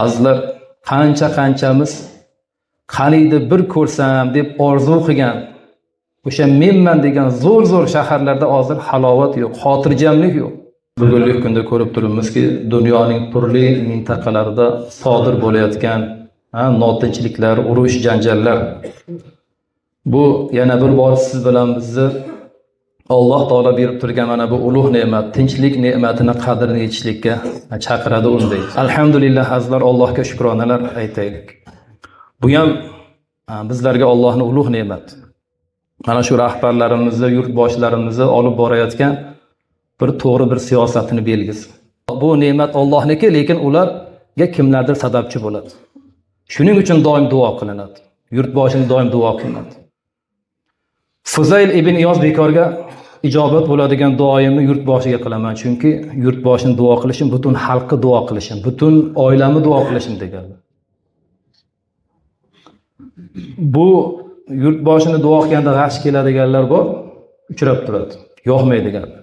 Azizlar, qanchamiz qaniydi bir ko'rsam deb orzu qilgan, o'sha menman degan zo'r shaharlarda hozir halovat yo'q, xotirjamlik yo'q. Bugungi kunda ko'rib turibmizki, dunyoning turli mintaqalarida sodir bo'layotgan notinchliklar, urush, janjallar. Bu yana bir bor siz bilan bizni Alloh taolo berib turgan mana bu ulug' ne'mat, tinchlik ne'matini qadrini yetishlikka chaqiradi unday. Alhamdulillah azizlar, Allohga shukronalar aytaylik. Bu ham bizlarga Allohning ulug' ne'mat. Mana shu rahbarlarimizni, yurtboshlarimizni olib borayotgan bir to'g'ri bir siyosatini belgisi. Bu ne'mat Allohniki, lekin ularga kimlardir sababchi bo'ladi. Shuning uchun doim duo qilinadi. Yurtboshini doim duo qilinadi. Fuzayl ibn Iyoz bekorga ijobat bo'ladigan duoyimni yurtboshiga qilaman, chunki yurtboshini duo qilishim, butun xalqqa duo qilishim, butun oilamni duo qilishim deganlar. Bu yurtboshini duo qilganda g'ash keladiganlar bor, uchrab turadi, yoqmaydiganlar.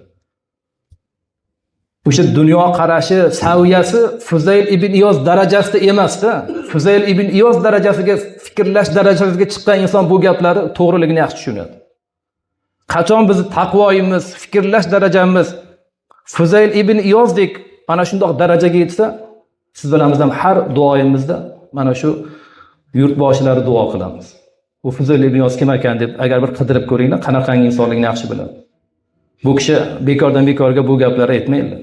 O'sha dunyo qarashi, saviyasi Fuzayl ibn Iyoz darajasida emasda. Fuzayl ibn Iyoz darajasiga, fikrlash darajasiga chiqqan inson bu gaplari to'g'riligini yaxshi tushunadi. Qachon bizni taqvoyimiz, fikrlash darajamiz Fuzayl ibn Iyozdek ana shundoq darajaga yetsa, siz bilan biz ham har duoyimizda mana shu yurtboshilarni duo qilamiz. Bu Fuzayl ibn Iyoz kim ekan deb agar bir qidirib ko'ringlar, qanaqangi insonligini yaxshi biladi. Bu kishi bekordan bekorga bu gaplarni aytmaydi.